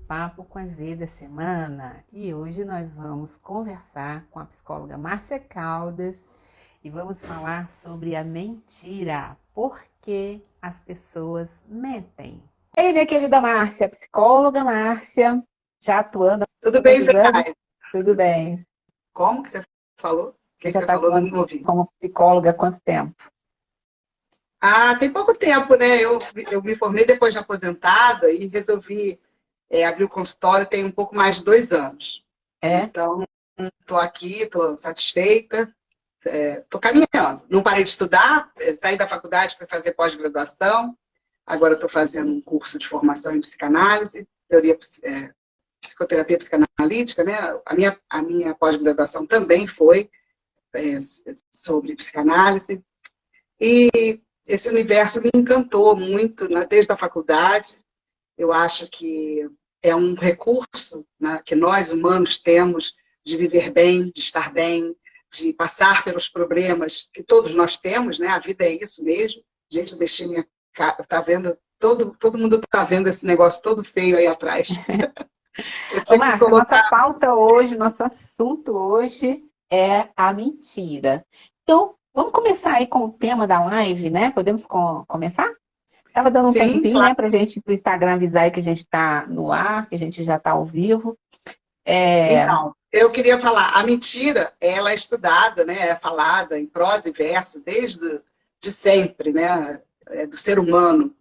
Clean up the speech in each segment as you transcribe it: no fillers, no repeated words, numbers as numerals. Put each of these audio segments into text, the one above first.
Papo com a Z da semana e hoje nós vamos conversar com a psicóloga Márcia Caldas e vamos falar sobre a mentira. Por que as pessoas mentem? Ei, minha querida Márcia, psicóloga Márcia, já atuando há Tudo bem, quantos anos? Zenaide? Tudo bem. Como que você falou? O Você que já você está falou? Não atuando ouvi. como psicóloga há quanto tempo? Ah, tem pouco tempo, né? Eu me formei depois de aposentada e resolvi abrir o consultório tem um pouco mais de 2 anos. É? Então, estou aqui, estou satisfeita, estou caminhando. Não parei de estudar, saí da faculdade para fazer pós-graduação. Agora estou fazendo um curso de formação em psicanálise, teoria, psicoterapia psicanalítica, né? A minha pós-graduação também foi sobre psicanálise. E esse universo me encantou muito, né, desde a faculdade. Eu acho que é um recurso, né, que nós humanos temos de viver bem, de estar bem, de passar pelos problemas que todos nós temos, né? A vida é isso mesmo. Gente, eu deixei minha cara, tá vendo? Todo mundo está vendo esse negócio todo feio aí atrás. Eu Ô, tinha que Márcia, nossa colocar. pauta hoje, nosso assunto hoje é a mentira. Então, vamos começar aí com o tema da live, né? Podemos começar? Estava dando um Sim, tempinho, claro. né, para a gente, para o Instagram avisar aí que a gente está no ar, que a gente já está ao vivo. É, Então, eu queria falar, a mentira, ela é estudada, né, é falada em prosa e verso desde de sempre, né, do ser humano.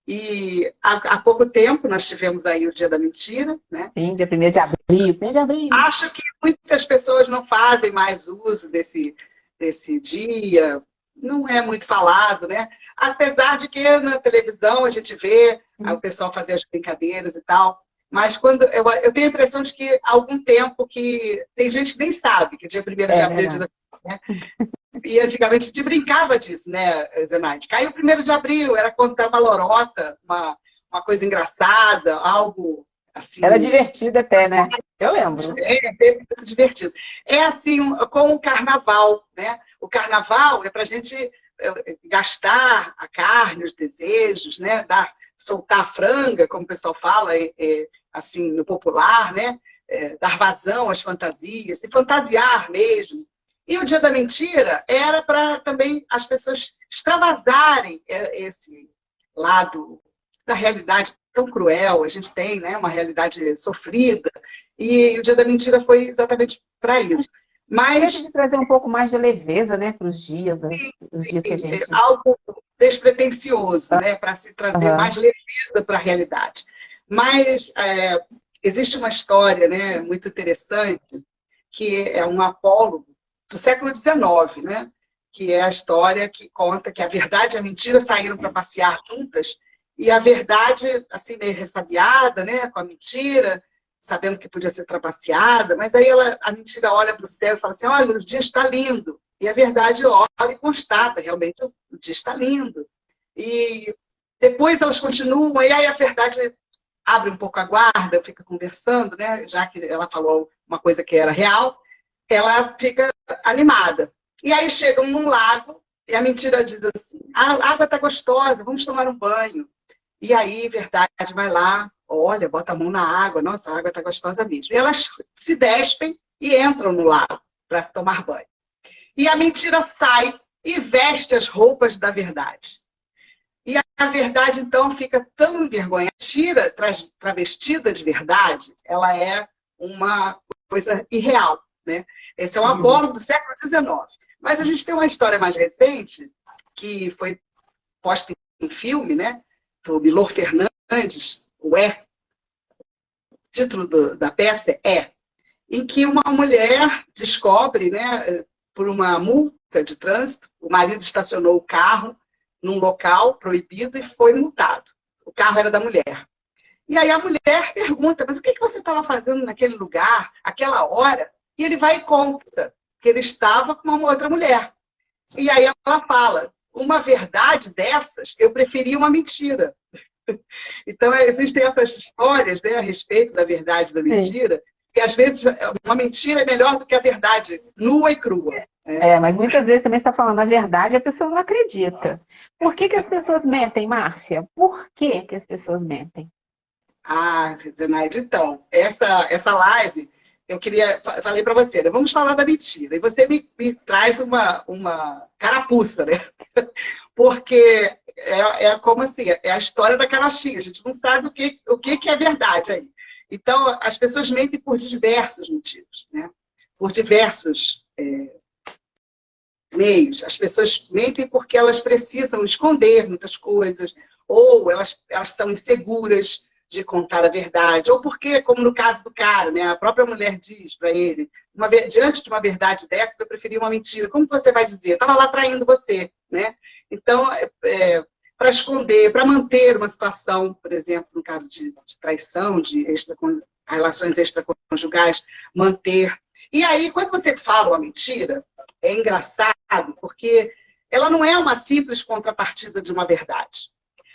E há pouco tempo nós tivemos aí o Dia da Mentira, né? sim, dia 1º de abril. 1º de abril. Acho que muitas pessoas não fazem mais uso desse dia, não é muito falado, né? Apesar de que na televisão a gente vê o pessoal fazer as brincadeiras e tal, mas quando eu tenho a impressão de que há algum tempo que tem gente que nem sabe que dia 1º de É abril é dia verdade. da... né? E antigamente a gente brincava disso, né, Zenaide? Caiu o 1º de abril, era contar uma lorota, uma coisa engraçada, algo Era assim. divertido até, né? Eu lembro. É muito divertido. É assim como o carnaval, né? O carnaval é para a gente gastar a carne, os desejos, né? Soltar a franga, como o pessoal fala, assim, no popular, né? Dar vazão às fantasias, se fantasiar mesmo. E o Dia da Mentira era para também as pessoas extravasarem esse lado da realidade tão cruel. A gente tem, né, uma realidade sofrida, e o Dia da Mentira foi exatamente para isso. Tenta Mas de trazer um pouco mais de leveza, né, para os dias, os dias que a gente. algo despretensioso, né, para se trazer Aham. mais leveza para a realidade. Mas existe uma história, né, muito interessante, que é um apólogo do século XIX, né, que é a história que conta que a verdade e a mentira saíram para passear juntas, e a verdade, assim, meio ressabiada, né, com a mentira, sabendo que podia ser trapaceada, mas aí a mentira olha para o céu e fala assim, olha, o dia está lindo. E a verdade olha e constata, realmente, o dia está lindo. E depois elas continuam, e aí a verdade abre um pouco a guarda, fica conversando, né, já que ela falou uma coisa que era real, ela fica animada. E aí chegam num lago, e a mentira diz assim, a água está gostosa, vamos tomar um banho. E aí, verdade, vai lá, olha, bota a mão na água, nossa, a água está gostosa mesmo. E elas se despem e entram no lago para tomar banho. E a mentira sai e veste as roupas da verdade. E a verdade, então, fica tão envergonhada. A mentira, travestida de verdade, ela é uma coisa irreal, né? Esse é um Apolo do século XIX. Mas a gente tem uma história mais recente, que foi posta em filme, né? Do Milor Fernandes, o título da peça é, em que uma mulher descobre, né, por uma multa de trânsito, o marido estacionou o carro num local proibido e foi multado. O carro era da mulher. E aí a mulher pergunta, mas o que você estava fazendo naquele lugar, aquela hora? E ele vai e conta que ele estava com uma outra mulher. E aí ela fala, uma verdade dessas, eu preferia uma mentira. Então, existem essas histórias, né, a respeito da verdade e da Sim. mentira, e às vezes uma mentira é melhor do que a verdade nua e crua. Né? Mas muitas vezes também está falando a verdade e a pessoa não acredita. Por que as pessoas mentem, Márcia? Por que as pessoas mentem? Ah, Zenaide, então, essa live, falei para você, né? Vamos falar da mentira. E você me traz uma carapuça, né? Porque como assim, é a história da carochinha, a gente não sabe o que é verdade aí. Então, as pessoas mentem por diversos motivos, né? Por diversos meios. As pessoas mentem porque elas precisam esconder muitas coisas, ou elas são inseguras de contar a verdade, ou porque, como no caso do cara, né, a própria mulher diz para ele, diante de uma verdade dessa, eu preferia uma mentira. Como você vai dizer? Estava lá traindo você, né? Então, para esconder, para manter uma situação, por exemplo, no caso de traição, de relações extraconjugais, manter. E aí, quando você fala uma mentira, é engraçado, porque ela não é uma simples contrapartida de uma verdade.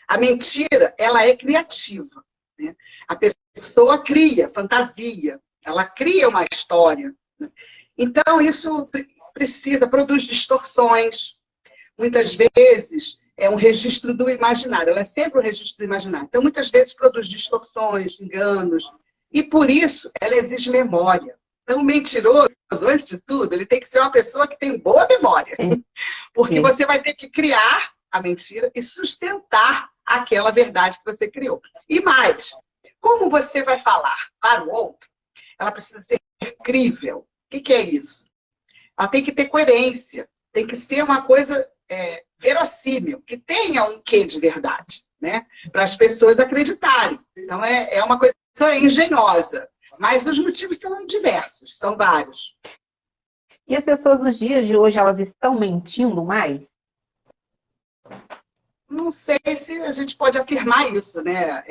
A mentira, ela é criativa, né? A pessoa cria fantasia, ela cria uma história, né? Então, isso produz distorções. Muitas vezes, é um registro do imaginário, ela é sempre um registro do imaginário. Então, muitas vezes, produz distorções, enganos, e por isso, ela exige memória. Então, o mentiroso, antes de tudo, ele tem que ser uma pessoa que tem boa memória. Porque você vai ter que criar a mentira e sustentar aquela verdade que você criou. E mais, como você vai falar para o outro, ela precisa ser crível. O que é isso? Ela tem que ter coerência, tem que ser uma coisa verossímil, que tenha um quê de verdade, né? Para as pessoas acreditarem. Então, é uma coisa engenhosa. Mas os motivos são diversos, são vários. E as pessoas nos dias de hoje, elas estão mentindo mais? Não sei se a gente pode afirmar isso, né?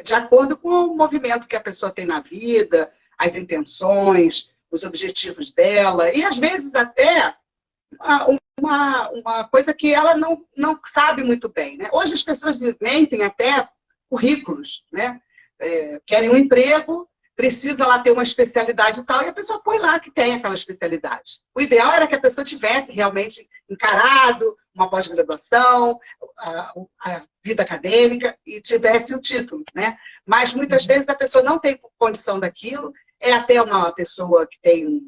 De acordo com o movimento que a pessoa tem na vida, as intenções, os objetivos dela, e às vezes até uma coisa que ela não sabe muito bem, né? Hoje as pessoas mentem até currículos, né? Querem um emprego, precisa lá ter uma especialidade e tal, e a pessoa põe lá que tem aquela especialidade. O ideal era que a pessoa tivesse realmente encarado uma pós-graduação, a vida acadêmica, e tivesse o título, né? Mas muitas vezes a pessoa não tem condição daquilo, é até uma pessoa que tem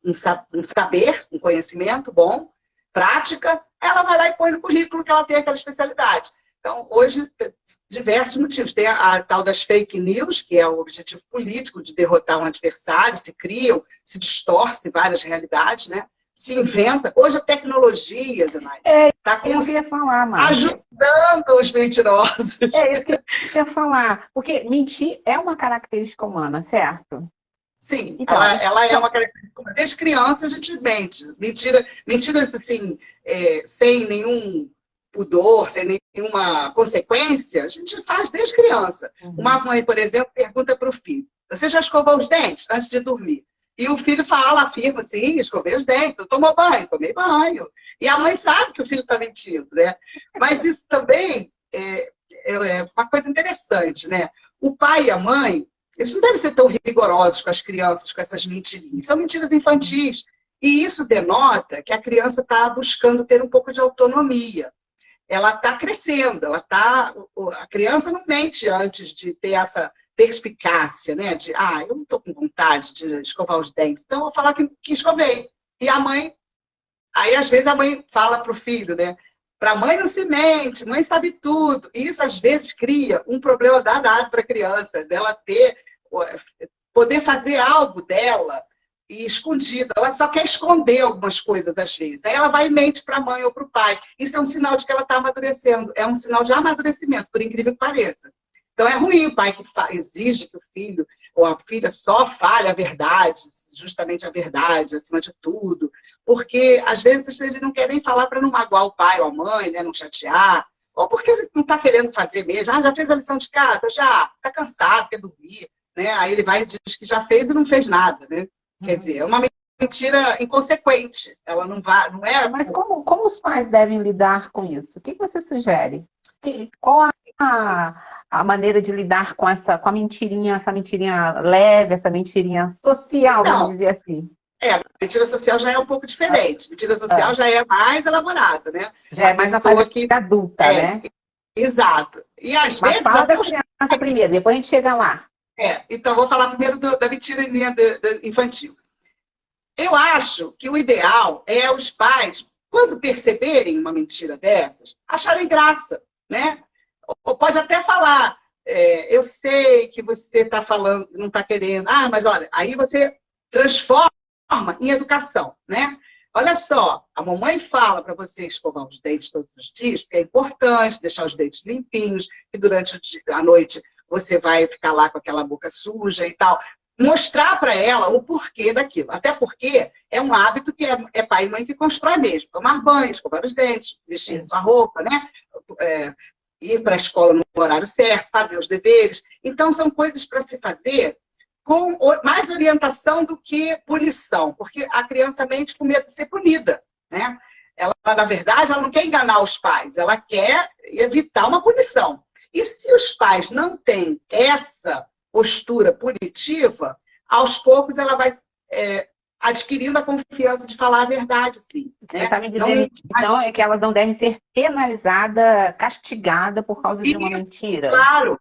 um saber, um conhecimento bom, prática, ela vai lá e põe no currículo que ela tem aquela especialidade. Então, hoje, diversos motivos. Tem a tal das fake news, que é o objetivo político de derrotar um adversário, se criam, se distorce várias realidades, né? Se inventa. Hoje a tecnologia, Zenaide, está ajudando os mentirosos. É isso que eu ia falar. Porque mentir é uma característica humana, certo? Sim, então, ela é uma característica. Desde criança a gente mente. Mentiras assim, sem nenhum pudor, sem nenhuma consequência, a gente faz desde criança. Uma mãe, por exemplo, pergunta para o filho: você já escovou os dentes antes de dormir? E o filho afirma assim: escovei os dentes, eu tomo banho, tomei banho. E a mãe sabe que o filho está mentindo, né? Mas isso também é uma coisa interessante, né? O pai e a mãe, eles não devem ser tão rigorosos com as crianças, com essas mentirinhas. São mentiras infantis. E isso denota que a criança está buscando ter um pouco de autonomia. Ela está crescendo, a criança não mente antes de ter essa perspicácia, né? De, eu não estou com vontade de escovar os dentes, então eu vou falar que escovei. E a mãe, aí às vezes a mãe fala para o filho, né? Para a mãe não se mente, mãe sabe tudo. E isso às vezes cria um problema danado para a criança, dela poder fazer algo dela e escondida. Ela só quer esconder algumas coisas às vezes. Aí ela vai e mente para a mãe ou para o pai. Isso é um sinal de que ela está amadurecendo. É um sinal de amadurecimento, por incrível que pareça. Então é ruim o pai que exige que o filho ou a filha só fale a verdade, justamente a verdade, acima de tudo. Porque às vezes ele não quer nem falar para não magoar o pai ou a mãe, né? Não chatear. Ou porque ele não está querendo fazer mesmo. Já fez a lição de casa? Já. Está cansado, quer dormir. Né? Aí ele vai e diz que já fez e não fez nada, né? Quer dizer, é uma mentira inconsequente. Ela não é. Mas como os pais devem lidar com isso? O que você sugere? Qual a maneira de lidar com a mentirinha, essa mentirinha leve, essa mentirinha social, vamos dizer assim? A mentira social já é um pouco diferente. Mentira social já é mais elaborada, né? Já é mais a fase adulta, né? Exato. E às Mas vezes fala até da os... criança primeiro, depois a gente chega lá. Então, vou falar primeiro da mentira infantil. Eu acho que o ideal é os pais, quando perceberem uma mentira dessas, acharem graça, né? Ou pode até falar, eu sei que você está falando, não está querendo. Ah, mas olha, aí você transforma em educação, né? Olha só, a mamãe fala para você escovar os dentes todos os dias, porque é importante deixar os dentes limpinhos, e durante a noite você vai ficar lá com aquela boca suja e tal. Mostrar para ela o porquê daquilo. Até porque é um hábito que é pai e mãe que constrói mesmo. Tomar banho, escovar os dentes, vestir sua roupa, né? Ir para a escola no horário certo, fazer os deveres. Então, são coisas para se fazer com mais orientação do que punição, porque a criança mente com medo de ser punida, né? Ela, na verdade, ela não quer enganar os pais, ela quer evitar uma punição. E se os pais não têm essa postura punitiva, aos poucos ela vai adquirindo a confiança de falar a verdade, sim. Né? Você está me dizendo, então, é que elas não devem ser penalizadas, castigadas por causa de uma mentira? Claro.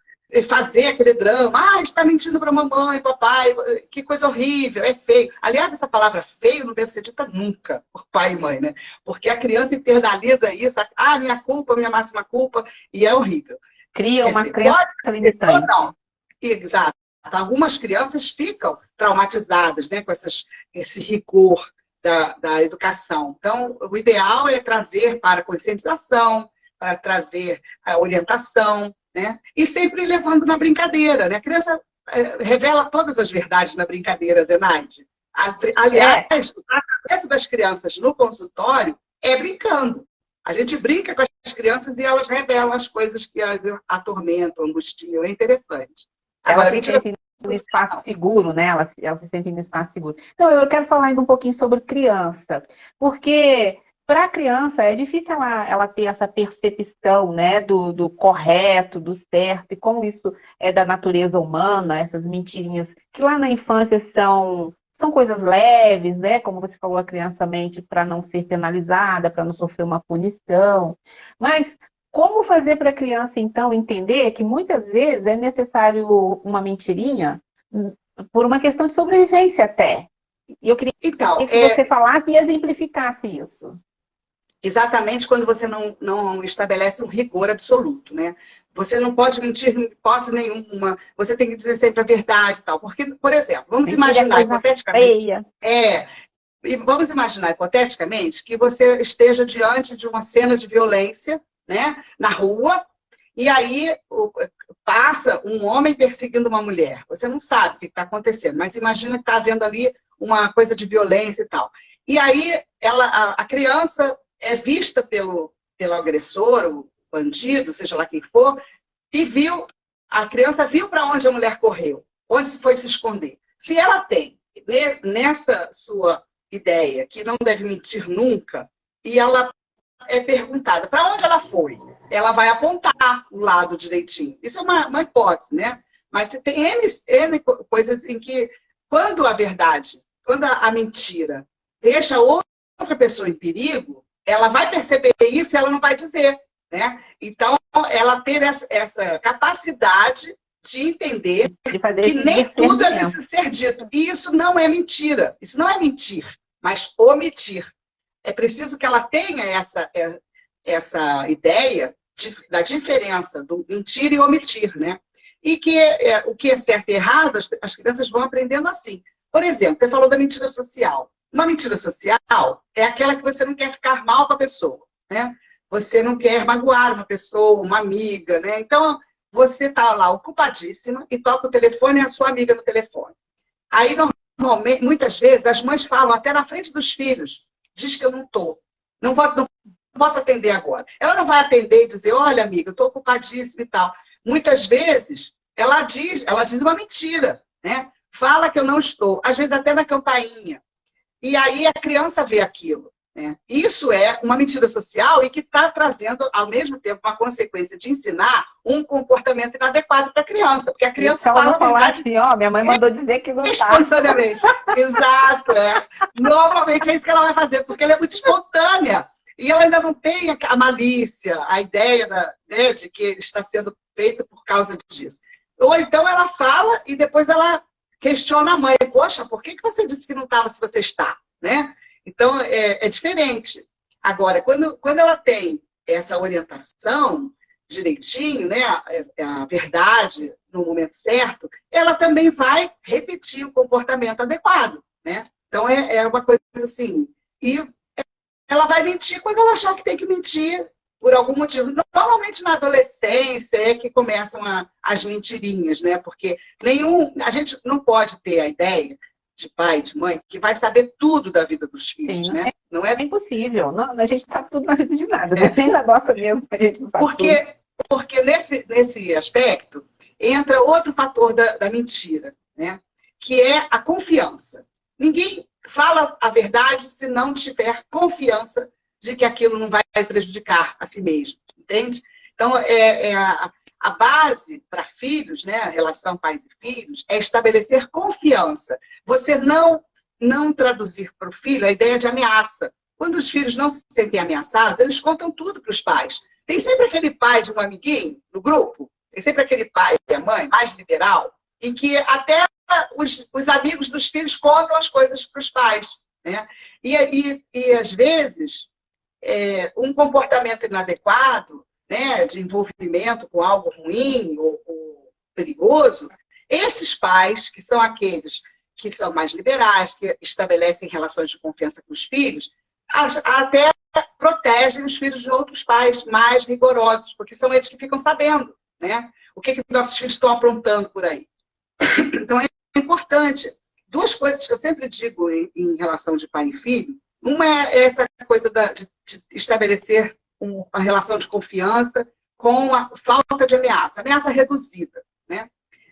Fazer aquele drama, está mentindo para mamãe, papai, que coisa horrível, é feio. Aliás, essa palavra feio não deve ser dita nunca por pai e mãe, né? Porque a criança internaliza isso, minha culpa, minha máxima culpa, e é horrível. Cria uma crença limitante. Não. Exato. Algumas crianças ficam traumatizadas, né, com esse rigor da educação. Então, o ideal é trazer para a conscientização, para trazer a orientação, né? E sempre levando na brincadeira, né? A criança revela todas as verdades na brincadeira, Zenaide. Aliás, o tratamento das crianças no consultório é brincando. A gente brinca com as crianças e elas revelam as coisas que as atormentam, angustiam. É interessante. Agora, elas se sentem no espaço seguro, né? Elas se sentem no espaço seguro. Então, eu quero falar ainda um pouquinho sobre criança, porque para a criança é difícil ela ter essa percepção, né, do correto, do certo, e como isso é da natureza humana, essas mentirinhas que lá na infância são coisas leves, né? Como você falou, a criança mente para não ser penalizada, para não sofrer uma punição. Mas como fazer para a criança, então, entender que muitas vezes é necessário uma mentirinha por uma questão de sobrevivência até? E eu queria que você falasse e exemplificasse isso. Exatamente quando você não estabelece um rigor absoluto, né? Você não pode mentir em hipótese nenhuma, você tem que dizer sempre a verdade e tal. Porque, por exemplo, vamos imaginar hipoteticamente... vamos imaginar hipoteticamente que você esteja diante de uma cena de violência, né, na rua, e aí passa um homem perseguindo uma mulher. Você não sabe o que está acontecendo, mas imagina que está havendo ali uma coisa de violência e tal. E aí a criança é vista pelo agressor, o bandido, seja lá quem for, e a criança viu para onde a mulher correu, onde se foi se esconder. Se ela tem, nessa sua ideia, que não deve mentir nunca, e ela é perguntada para onde ela foi, ela vai apontar o lado direitinho. Isso é uma hipótese, né? Mas tem N coisas em que, quando a verdade, quando a mentira deixa outra pessoa em perigo, ela vai perceber isso e ela não vai dizer, né? Então, ela ter essa capacidade de entender que nem tudo é preciso ser dito. E isso não é mentira. Isso não é mentir, mas omitir. É preciso que ela tenha essa ideia da diferença do mentir e omitir, né? E que o que é certo e errado, as crianças vão aprendendo assim. Por exemplo, você falou da mentira social. Uma mentira social é aquela que você não quer ficar mal com a pessoa, né? Você não quer magoar uma pessoa, uma amiga, né? Então, você está lá ocupadíssima e toca o telefone e a sua amiga no telefone. Aí, normalmente, muitas vezes, as mães falam até na frente dos filhos, diz que eu não estou, não posso atender agora. Ela não vai atender e dizer, olha, amiga, eu estou ocupadíssima e tal. Muitas vezes, ela diz uma mentira, né? Fala que eu não estou, às vezes até na campainha. E aí a criança vê aquilo, né? Isso é uma mentira social e que está trazendo, ao mesmo tempo, uma consequência de ensinar um comportamento inadequado para a criança. Porque a criança fala assim, minha mãe mandou dizer que não está. Espontaneamente. Exato, Normalmente é isso que ela vai fazer, porque ela é muito espontânea. E ela ainda não tem a malícia, a ideia né, de que está sendo feito por causa disso. Ou então ela fala e depois ela questiona a mãe. Poxa, por que você disse que não estava se você está? Né? Então, é diferente. Agora, quando ela tem essa orientação direitinho, né, a verdade no momento certo, ela também vai repetir o comportamento adequado. Né? Então, é uma coisa assim. E ela vai mentir quando ela achar que tem que mentir por algum motivo. Normalmente na adolescência é que começam as mentirinhas, né? Porque a gente não pode ter a ideia de pai, de mãe, que vai saber tudo da vida dos filhos, Sim, né? Não é impossível. Não, a gente não sabe tudo na vida de nada. Nem na nossa mesmo, a gente não sabe tudo. Porque nesse aspecto entra outro fator da mentira, né? Que é a confiança. Ninguém fala a verdade se não tiver confiança de que aquilo não vai prejudicar a si mesmo, entende? Então, a base para filhos, né, a relação pais e filhos, é estabelecer confiança. Você não traduzir para o filho a ideia de ameaça. Quando os filhos não se sentem ameaçados, eles contam tudo para os pais. Tem sempre aquele pai de um amiguinho no grupo, tem sempre aquele pai e a mãe mais liberal, em que até os amigos dos filhos contam as coisas para os pais. Né? E às vezes, um comportamento inadequado, né, de envolvimento com algo ruim ou perigoso, esses pais, que são aqueles que são mais liberais, que estabelecem relações de confiança com os filhos, até protegem os filhos de outros pais mais rigorosos, porque são eles que ficam sabendo, né, o que nossos filhos estão aprontando por aí. Então, é importante. Duas coisas que eu sempre digo em relação de pai e filho. Uma é essa coisa de estabelecer uma relação de confiança com a falta de ameaça reduzida. Né?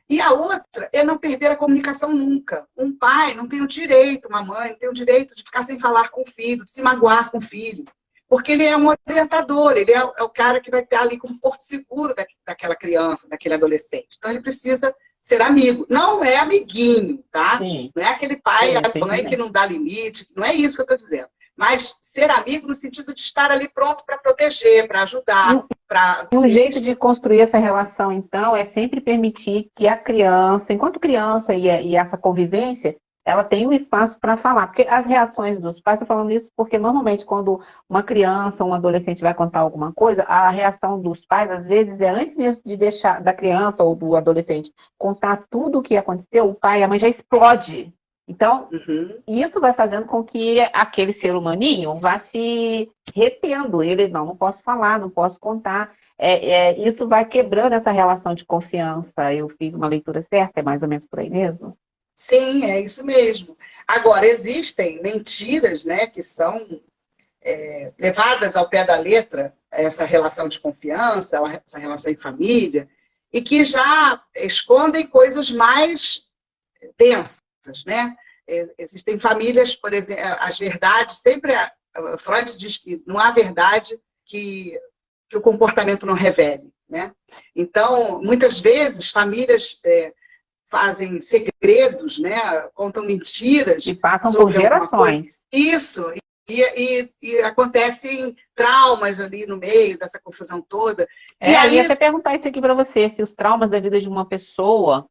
E a outra é não perder a comunicação nunca. Um pai não tem o direito, uma mãe não tem o direito de ficar sem falar com o filho, de se magoar com o filho. Porque ele é um orientador, ele é o cara que vai estar ali como porto seguro daquela criança, daquele adolescente. Então, ele precisa ser amigo. Não é amiguinho, tá? Sim. Não é aquele pai e a mãe que não dá limite. Não é isso que eu estou dizendo. Mas ser amigo no sentido de estar ali pronto para proteger, para ajudar. Um jeito de construir essa relação, então, é sempre permitir que a criança, enquanto criança e essa convivência, ela tem um espaço para falar. Porque as reações dos pais, estou falando isso porque normalmente quando uma criança, um adolescente vai contar alguma coisa, a reação dos pais, às vezes, é antes mesmo de deixar da criança ou do adolescente contar tudo o que aconteceu, o pai e a mãe já explode. Então, isso vai fazendo com que aquele ser humaninho vá se retendo. Ele, não posso falar, não posso contar. Isso vai quebrando essa relação de confiança. Eu fiz uma leitura certa, é mais ou menos por aí mesmo? Sim, é isso mesmo. Agora, existem mentiras, né, que são levadas ao pé da letra, essa relação de confiança, essa relação em família, e que já escondem coisas mais densas. Né? Existem famílias, por exemplo, as verdades, sempre Freud diz que não há verdade que o comportamento não revele. Né? Então, muitas vezes, famílias fazem segredos, né? Contam mentiras. E passam por gerações. Isso, e acontecem traumas ali no meio dessa confusão toda. E aí, eu ia até perguntar isso aqui para você, se os traumas da vida de uma pessoa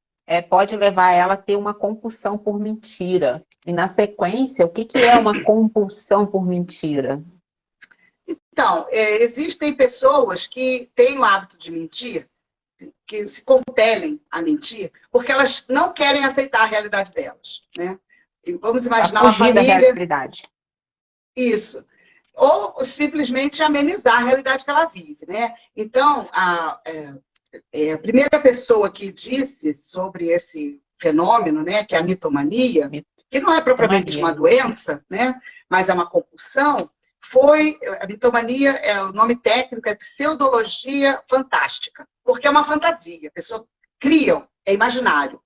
pode levar ela a ter uma compulsão por mentira. E na sequência, o que é uma compulsão por mentira? Então, existem pessoas que têm o hábito de mentir, que se compelem a mentir, porque elas não querem aceitar a realidade delas. Né? E vamos imaginar uma família... da realidade. Isso. Ou simplesmente amenizar a realidade que ela vive. Né? Então, a primeira pessoa que disse sobre esse fenômeno, né, que é a mitomania, que não é propriamente uma doença, né, mas é uma compulsão, foi a mitomania, o nome técnico é pseudologia fantástica, porque é uma fantasia, a pessoa cria, é imaginário,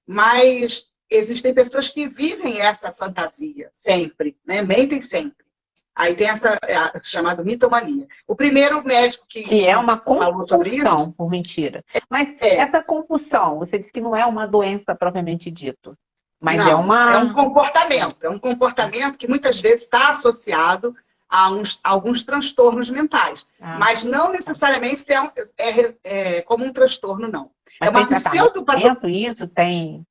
mas existem pessoas que vivem essa fantasia sempre, né, mentem sempre. Aí tem essa chamada mitomania. O primeiro médico que é uma falou sobre isso, por mentira. Mas essa compulsão, você disse que não é uma doença propriamente dito. Mas não, é um comportamento. É um comportamento que muitas vezes está associado alguns transtornos mentais. Mas não necessariamente é como um transtorno, não. Mas é uma pseudopatologia. Isso tem...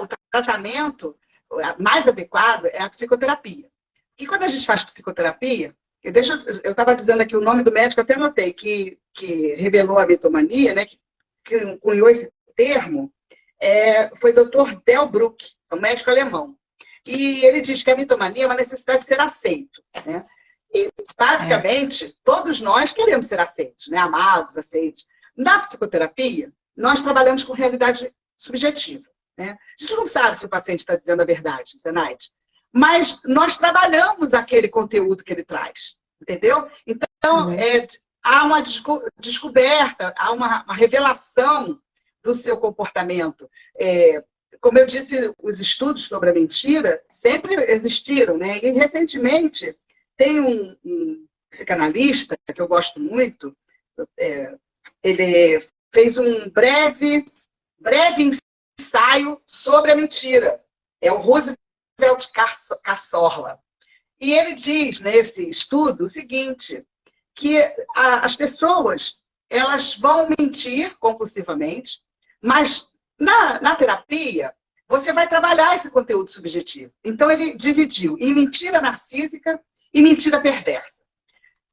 O tratamento mais adequado é a psicoterapia. E quando a gente faz psicoterapia, eu estava dizendo aqui o nome do médico, até anotei, que revelou a mitomania, né, que cunhou esse termo, foi o Dr. Delbruck, um médico alemão. E ele diz que a mitomania é uma necessidade de ser aceito, né? E, basicamente, todos nós queremos ser aceitos, né? Amados, aceitos. Na psicoterapia, nós trabalhamos com realidade subjetiva, né? A gente não sabe se o paciente está dizendo a verdade, Zenaide, mas nós trabalhamos aquele conteúdo que ele traz, entendeu? Então, há uma descoberta, há uma revelação do seu comportamento. Como eu disse, os estudos sobre a mentira sempre existiram, né? E, recentemente, tem um psicanalista que eu gosto muito, ele fez um breve ensaio sobre a mentira. É o Roosevelt Cazorla. E ele diz, nesse estudo, o seguinte, que as pessoas elas vão mentir compulsivamente, mas na terapia, você vai trabalhar esse conteúdo subjetivo. Então, ele dividiu em mentira narcísica e mentira perversa.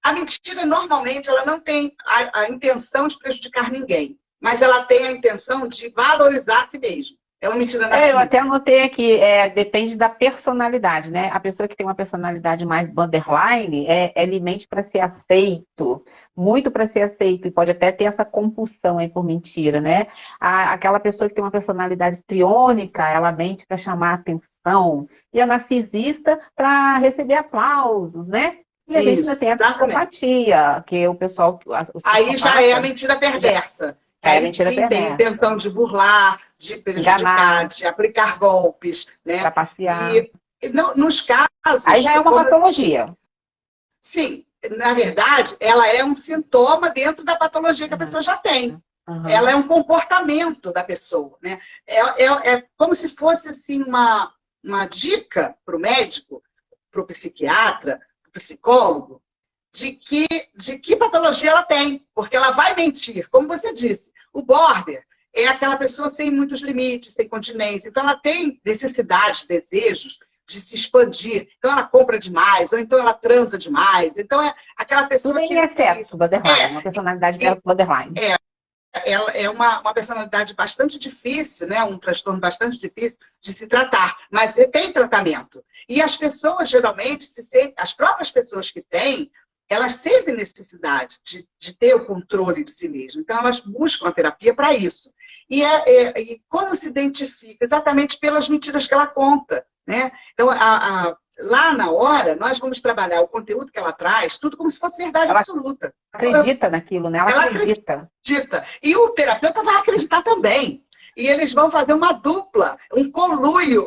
A mentira, normalmente, ela não tem a intenção de prejudicar ninguém, mas ela tem a intenção de valorizar a si mesma. É uma mentira narcísica. Eu até anotei aqui, depende da personalidade, né? A pessoa que tem uma personalidade mais borderline, ele mente para ser aceito, muito para ser aceito, e pode até ter essa compulsão aí por mentira, né? Aquela pessoa que tem uma personalidade histriônica, ela mente para chamar atenção, e a narcisista para receber aplausos, né? E a gente ainda tem a psicopatia, que o pessoal... Aí já é a mentira perversa. Aí sim tem intenção de burlar, de prejudicar, enganar, de aplicar golpes, né? Trapacear. E nos casos... Aí já é uma patologia. Sim, na verdade, ela é um sintoma dentro da patologia que a pessoa já tem. Ela é um comportamento da pessoa, né? É como se fosse assim, uma dica para o médico, para o psiquiatra, para o psicólogo, de que patologia ela tem, porque ela vai mentir, como você disse. O border é aquela pessoa sem muitos limites, sem continência. Então, ela tem necessidades, desejos de se expandir. Então, ela compra demais, ou então ela transa demais. Então, é aquela pessoa tudo em excesso, borderline, uma personalidade borderline. Ela é uma personalidade bastante difícil, né? Um transtorno bastante difícil de se tratar, mas tem tratamento. E as pessoas, geralmente, as próprias pessoas que têm, elas sentem necessidade de ter o controle de si mesmas. Então, elas buscam a terapia para isso. E como se identifica? Exatamente pelas mentiras que ela conta, né? Então, lá na hora, nós vamos trabalhar o conteúdo que ela traz, tudo como se fosse verdade absoluta. Acredita naquilo, né? Ela acredita. E o terapeuta vai acreditar também. E eles vão fazer uma dupla, um conluio.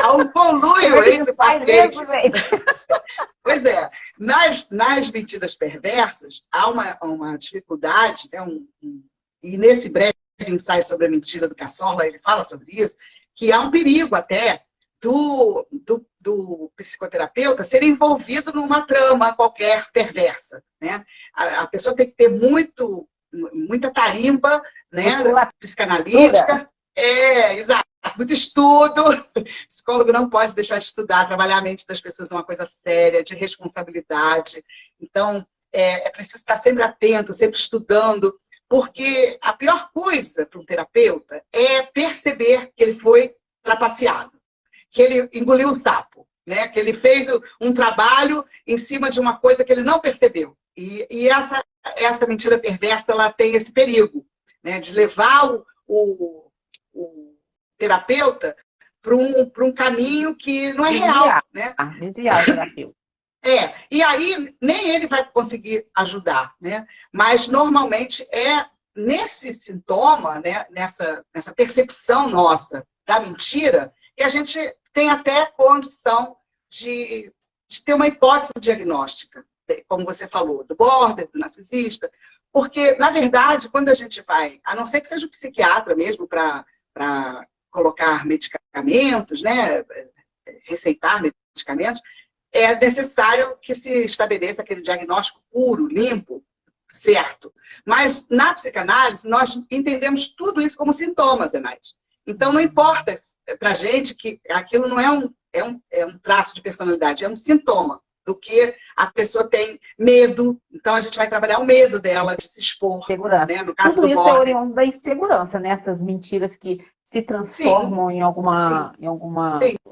Há um conluio entre o paciente. Pois é. Nas mentiras perversas, há uma dificuldade, né? E nesse breve ensaio sobre a mentira do Cazorla, ele fala sobre isso, que há um perigo até do psicoterapeuta ser envolvido numa trama qualquer perversa, né? A pessoa tem que ter muita tarimba, né? Psicanalítica. Exato. Muito estudo. O psicólogo não pode deixar de estudar. Trabalhar a mente das pessoas é uma coisa séria, de responsabilidade. Então, é preciso estar sempre atento, sempre estudando, porque a pior coisa para um terapeuta é perceber que ele foi trapaceado, que ele engoliu um sapo, né? Que ele fez um trabalho em cima de uma coisa que ele não percebeu. E essa mentira perversa, ela tem esse perigo, né? De levar o terapeuta para um caminho que não é real, né? Desviar o terapeuta. E aí nem ele vai conseguir ajudar, né? Mas normalmente é nesse sintoma, né? Nessa percepção nossa da mentira, que a gente tem até condição de ter uma hipótese diagnóstica, como você falou, do border, do narcisista, porque, na verdade, quando a gente vai, a não ser que seja o psiquiatra mesmo para colocar medicamentos, né? Receitar medicamentos, é necessário que se estabeleça aquele diagnóstico puro, limpo, certo. Mas na psicanálise, nós entendemos tudo isso como sintomas, Enaide. Então, não importa para a gente que aquilo não é um traço de personalidade, é um sintoma do que a pessoa tem medo. Então, a gente vai trabalhar o medo dela de se expor. Segurança. Né? No caso Tudo do isso é border. oriundo da insegurança, né? Essas mentiras que se transformam em alguma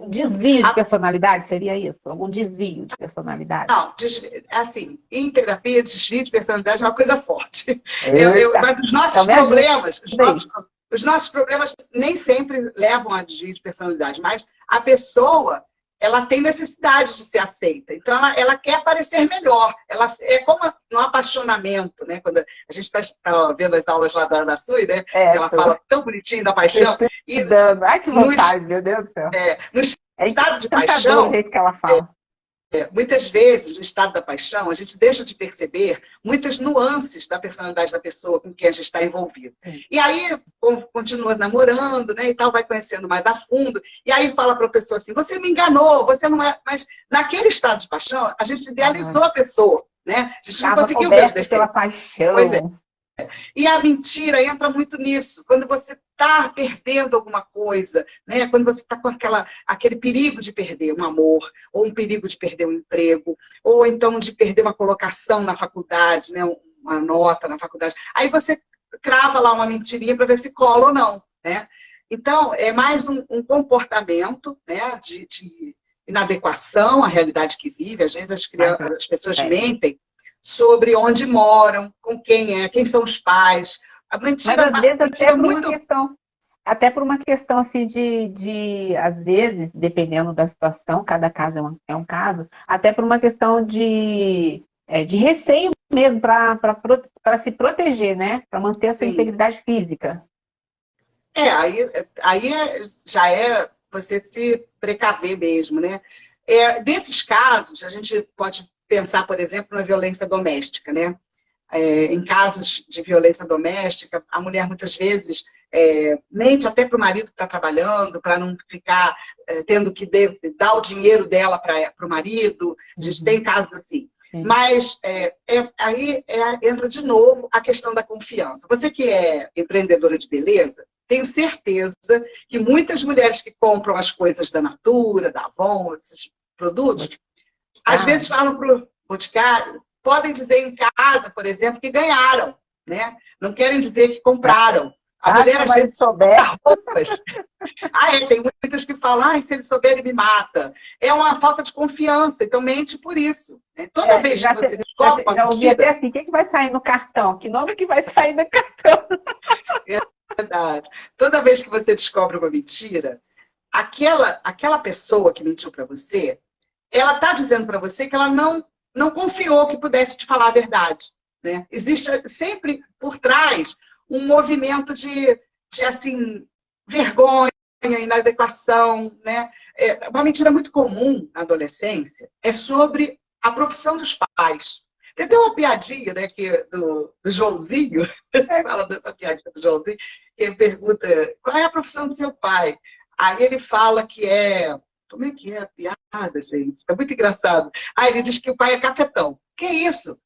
desvio de personalidade, seria isso? Algum desvio de personalidade? Não, assim, em terapia, desvio de personalidade é uma coisa forte. Mas os nossos problemas, os nossos problemas nem sempre levam a desvio de personalidade, mas a pessoa, ela tem necessidade de ser aceita. Então, ela quer parecer melhor. É como no apaixonamento, né? Quando a gente está vendo as aulas lá da Ana Sui, né? Ela fala tão bonitinho da paixão. Ai, que vontade, meu Deus do céu. No estado de paixão, o jeito que ela fala. Muitas vezes, no estado da paixão, a gente deixa de perceber muitas nuances da personalidade da pessoa com quem a gente está envolvido. E aí, continua namorando, né, e tal, vai conhecendo mais a fundo, e aí fala para a pessoa assim, você me enganou, você não é... Mas naquele estado de paixão, a gente idealizou a pessoa, né? A gente não conseguiu ver o defeito. Pela paixão. Pois é. E a mentira entra muito nisso. Quando você está perdendo alguma coisa, né? Quando você está com aquele perigo de perder um amor, ou um perigo de perder um emprego, ou então de perder uma colocação na faculdade, né? Uma nota na faculdade. Aí você crava lá uma mentirinha para ver se cola ou não. Né? Então, é mais um comportamento, né? de inadequação à realidade que vive. Às vezes as pessoas mentem sobre onde moram, com quem são os pais. A mentira, mas às vezes até por uma questão assim às vezes, dependendo da situação, cada caso é um caso, até por uma questão de receio mesmo, para se proteger, né? Para manter a sua integridade física. Aí já é você se precaver mesmo, né? Desses casos, a gente pode pensar, por exemplo, na violência doméstica, né? Em casos de violência doméstica, a mulher muitas vezes mente até para o marido que está trabalhando, para não ficar tendo que dar o dinheiro dela para o marido. A gente tem casos assim. Sim. Mas aí entra de novo a questão da confiança. Você que é empreendedora de beleza, tenho certeza que muitas mulheres que compram as coisas da Natura, da Avon, esses produtos, às vezes falam para o boticário, podem dizer em casa, por exemplo, que ganharam, né? Não querem dizer que compraram. A mulher às vezes souber roupas. Tem muitas que falam, se ele souber, ele me mata. É uma falta de confiança, então mente por isso. Toda vez que você descobre uma mentira... até assim, o que vai sair no cartão? Que nome que vai sair no cartão? É verdade. Toda vez que você descobre uma mentira, aquela pessoa que mentiu para você, ela está dizendo para você que ela não confiou que pudesse te falar a verdade. Né? Existe sempre por trás um movimento de assim, vergonha, inadequação. Né? Uma mentira muito comum na adolescência é sobre a profissão dos pais. Tem até uma piadinha, né, do Joãozinho, fala dessa piadinha do Joãozinho, que ele pergunta qual é a profissão do seu pai? Aí ele fala que como é que é a piada, gente? É muito engraçado. Aí ele diz que o pai é cafetão. Que isso?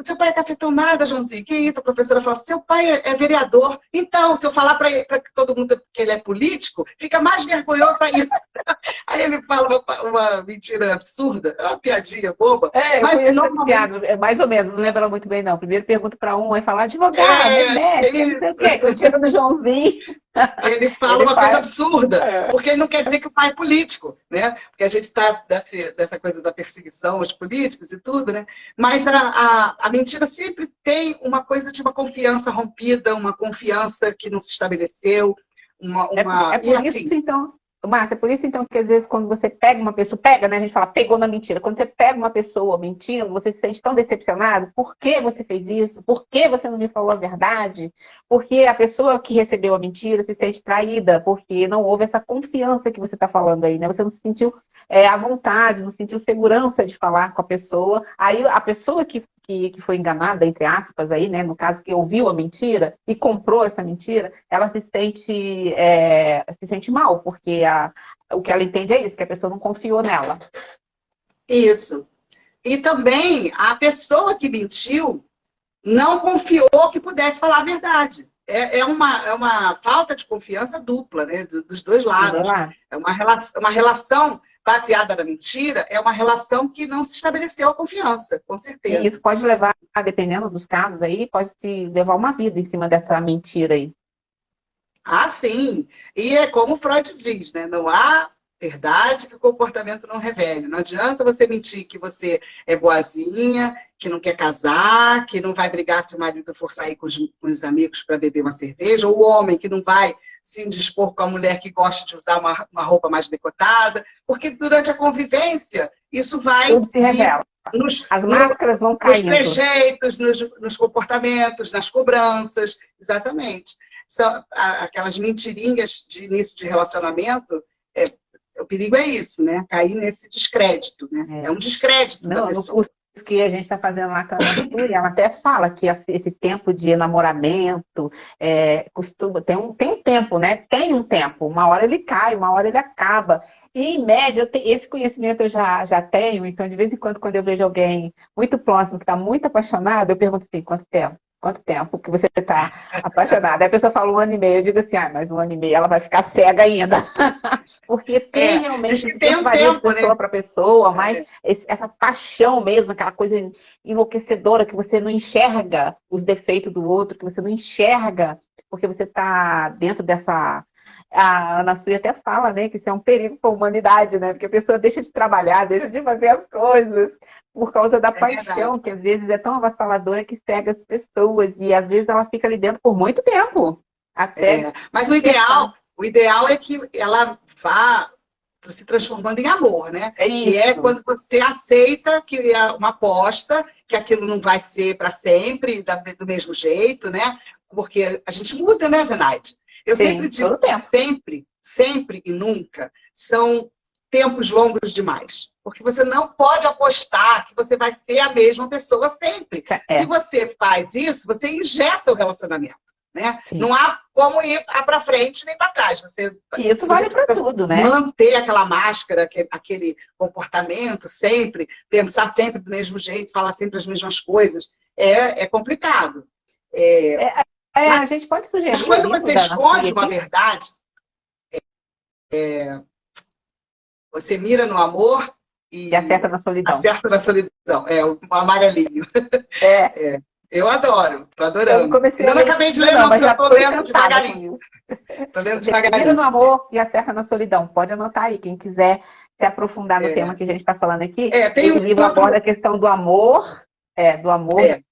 Seu pai é cafetão nada, Joãozinho. Que isso? A professora fala, seu pai é vereador. Então, se eu falar para todo mundo que ele é político, fica mais vergonhoso ainda. Aí ele fala uma mentira absurda, uma piadinha boba. Mas normalmente... mais ou menos, não lembro muito bem, não. Primeiro pergunta para um, aí fala advogado, médico, não sei o quê. Quando chega no Joãozinho... Ele fala uma coisa absurda, porque ele não quer dizer que o pai é político, né? Porque a gente está dessa coisa da perseguição aos políticos e tudo, né? Mas a mentira sempre tem uma coisa de uma confiança rompida, uma confiança que não se estabeleceu, por isso, então, Márcia, por isso, então, que às vezes quando você pega uma pessoa, né? A gente fala, pegou na mentira. Quando você pega uma pessoa mentindo, você se sente tão decepcionado. Por que você fez isso? Por que você não me falou a verdade? Porque a pessoa que recebeu a mentira se sente traída, porque não houve essa confiança que você está falando aí, né? Você não se sentiu à vontade, não sentiu segurança de falar com a pessoa. Aí a pessoa que foi enganada, entre aspas, aí, né? No caso, que ouviu a mentira e comprou essa mentira, ela se sente mal, porque o que ela entende é isso, que a pessoa não confiou nela. Isso. E também a pessoa que mentiu não confiou que pudesse falar a verdade. É uma falta de confiança dupla, né? Dos dois lados. Uma relação baseada na mentira é uma relação que não se estabeleceu a confiança, com E certeza. isso pode levar, dependendo dos casos aí, pode se levar uma vida em cima dessa mentira aí. Ah, sim. E é como Freud diz, né? Não há verdade que o comportamento não revele. Não adianta você mentir que você é boazinha, que não quer casar, que não vai brigar se o marido for sair com os amigos para beber uma cerveja, ou o homem que não vai se indispor com a mulher que gosta de usar uma roupa mais decotada, porque durante a convivência isso vai Tudo se vir revela. nos, As no- máscaras vão nos caindo. trejeitos, nos comportamentos, nas cobranças, exatamente. São aquelas mentirinhas de início de relacionamento. O perigo é isso, né? Cair nesse descrédito, né? É um descrédito da Não, no pessoa. curso que a gente está fazendo lá com a Ana Sui, ela até fala que esse tempo de enamoramento costuma, tem um tempo, né? Tem um tempo. Uma hora ele cai, uma hora ele acaba. E, em média, esse conhecimento eu já tenho, então, de vez em quando eu vejo alguém muito próximo, que está muito apaixonado, eu pergunto assim, quanto tempo? Quanto tempo que você está apaixonada? Aí a pessoa fala 1 ano e meio, eu digo assim, mas 1 ano e meio ela vai ficar cega ainda. Porque tem Diz realmente, que esse tem tempo um varia de tempo, né? pessoa para pessoa, mas essa paixão mesmo, aquela coisa enlouquecedora que você não enxerga os defeitos do outro, que você não enxerga, porque você está dentro dessa. A Ana Sui até fala, né, que isso é um perigo para a humanidade, né? Porque a pessoa deixa de trabalhar, deixa de fazer as coisas por causa da É verdade. paixão, que às vezes é tão avassaladora que cega as pessoas, e às vezes ela fica ali dentro por muito tempo, até Mas o despertar. ideal, o ideal é que ela vá se transformando em amor, né? É Que é isso. quando você aceita que é uma aposta, que aquilo não vai ser para sempre, do mesmo jeito, né? Porque a gente muda, né, Zenaide? Eu sempre Sim, digo todo que tempo. sempre, sempre e nunca são tempos longos demais. Porque você não pode apostar que você vai ser a mesma pessoa sempre. Se É, você faz isso, você engessa o relacionamento. Né? sim. Não há como ir para frente nem para trás. E isso Se você vale para precisa tudo, né? manter aquela máscara, aquele comportamento sempre, pensar sempre do mesmo jeito, falar sempre as mesmas coisas, é complicado. É, É, mas a gente pode sugerir o quando livro você da Ana Sui esconde uma aqui? verdade, você mira no amor E acerta e na solidão. acerta na solidão. É o amarelinho. É, Eu adoro, estou eu não adorando. comecei Ainda a não ler acabei de ainda ler, não, não, mas porque eu já estou estou lendo encantada com o devagarinho. livro. Estou lendo Você mira devagarinho. no amor e acerta na solidão. Pode anotar aí, quem quiser se aprofundar no tema É, que a gente está falando aqui. tem um Esse livro aborda outro. a questão do amor, É,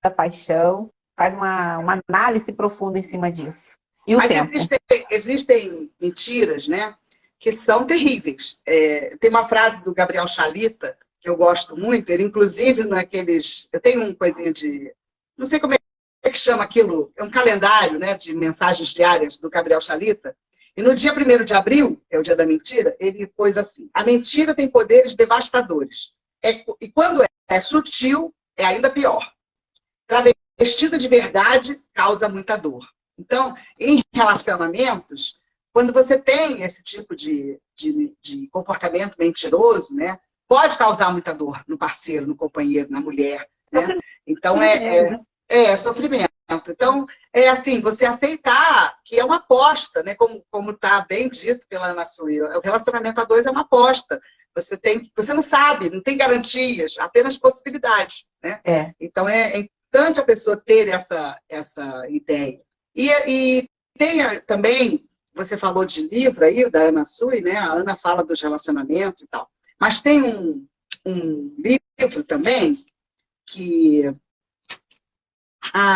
da paixão, faz uma análise profunda em cima disso. E o mas tempo. existem mentiras, né, que são terríveis. Tem uma frase do Gabriel Chalita, que eu gosto muito, ele, inclusive, naqueles. Eu tenho uma coisinha de. Não sei como é que chama aquilo, é um calendário, né, de mensagens diárias do Gabriel Chalita. E no dia 1º de abril, que é o dia da mentira, ele pôs assim: a mentira tem poderes devastadores. E quando é sutil, é ainda pior. Travestida de verdade causa muita dor. Então, em relacionamentos, quando você tem esse tipo de comportamento mentiroso, né, pode causar muita dor no parceiro, no companheiro, na mulher. Né? Então, Sofrimento mesmo, né? é sofrimento. Então, é assim, você aceitar que é uma aposta, né? Como está bem dito pela Ana Sui, o relacionamento a dois é uma aposta. Você não sabe, não tem garantias, apenas possibilidades. Né? É. Então, é importante a pessoa ter essa ideia. E tem também, você falou de livro aí, da Ana Sui, né? A Ana fala dos relacionamentos e tal. Mas tem um livro também que...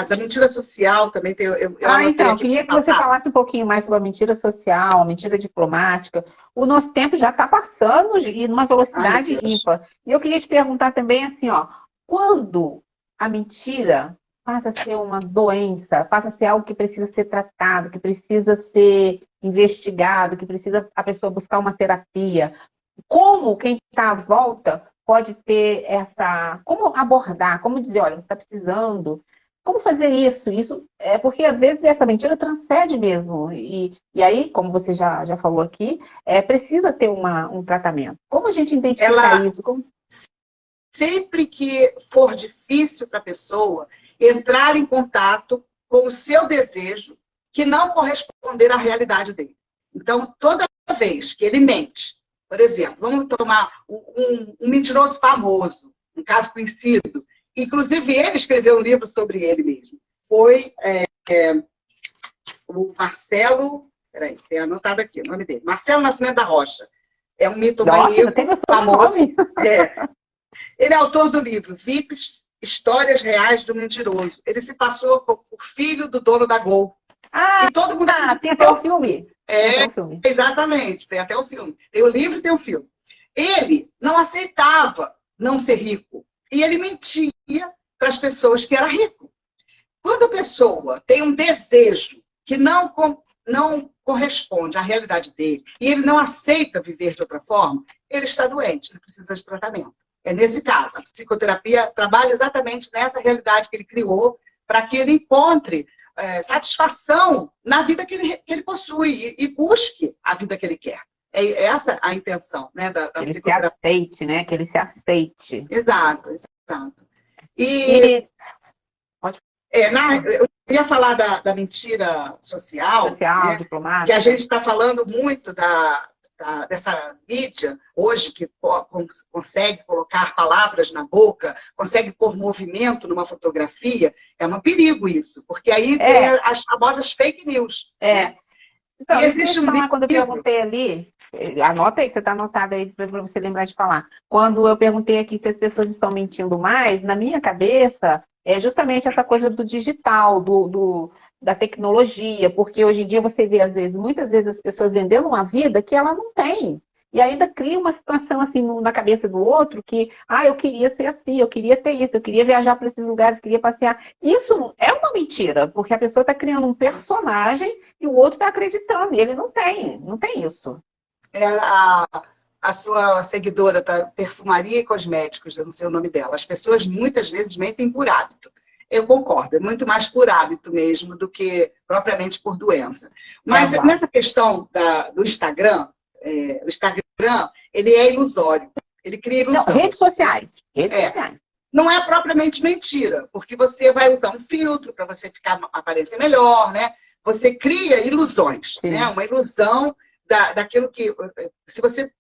da mentira social também tem, eu anotei Então, eu aqui queria que para você passar. falasse um pouquinho mais sobre a mentira social, a mentira diplomática. O nosso tempo já está passando e numa Ai, meu velocidade Deus. ímpar. E eu queria te perguntar também assim, ó, quando a mentira passa a ser uma doença, passa a ser algo que precisa ser tratado, que precisa ser investigado, que precisa a pessoa buscar uma terapia, como quem está à volta pode ter como abordar, como dizer, olha, você está precisando. Como fazer isso? Isso é porque às vezes essa mentira transcende mesmo. E aí, como você já falou aqui, precisa ter um tratamento. Como a gente identificar Ela, isso? Como... sempre que for difícil para a pessoa entrar em contato com o seu desejo que não corresponder à realidade dele. Então, toda vez que ele mente, por exemplo, vamos tomar um mentiroso famoso, um caso conhecido, inclusive ele escreveu um livro sobre ele mesmo, foi o Marcelo, peraí, tem anotado aqui o nome dele, Marcelo Nascimento da Rocha, é um mitomaníaco famoso. Ele é autor do livro VIPs, Histórias Reais do Mentiroso. Ele se passou por filho do dono da Gol. E todo mundo tem até o filme. Exatamente, tem até o filme. Tem o livro e tem o filme. Ele não aceitava não ser rico. E ele mentia para as pessoas que era rico. Quando a pessoa tem um desejo que não corresponde à realidade dele, e ele não aceita viver de outra forma, ele está doente, ele precisa de tratamento. É nesse caso, a psicoterapia trabalha exatamente nessa realidade que ele criou, para que ele encontre satisfação na vida que ele possui e busque a vida que ele quer. É essa a intenção, né, da psicoterapia. Que ele se aceite, né? Que ele se aceite. Exato. Eu ia falar da mentira social, né, diplomática. que a gente está falando muito dessa mídia hoje que consegue colocar palavras na boca, consegue pôr movimento numa fotografia. É um perigo isso, porque aí tem as famosas fake news. Né? Então, existe quando eu perguntei ali, anota aí, você está anotado aí para você lembrar de falar. Quando eu perguntei aqui se as pessoas estão mentindo mais, na minha cabeça é justamente essa coisa do digital, da tecnologia, porque hoje em dia você vê, muitas vezes as pessoas vendendo uma vida que ela não tem. E ainda cria uma situação assim na cabeça do outro que, eu queria ser assim, eu queria ter isso, eu queria viajar para esses lugares, queria passear. Isso é uma mentira, porque a pessoa está criando um personagem e o outro está acreditando, e ele não tem isso. A sua seguidora da Perfumaria e Cosméticos, eu não sei o nome dela, as pessoas muitas vezes mentem por hábito. Eu concordo, é muito mais por hábito mesmo do que propriamente por doença. Mas nessa questão do Instagram, o Instagram, ele é ilusório. Ele cria ilusão. Não, redes sociais. Não é propriamente mentira, porque você vai usar um filtro para você aparecer melhor, né? Você cria ilusões, né? Uma ilusão daquilo que... Se você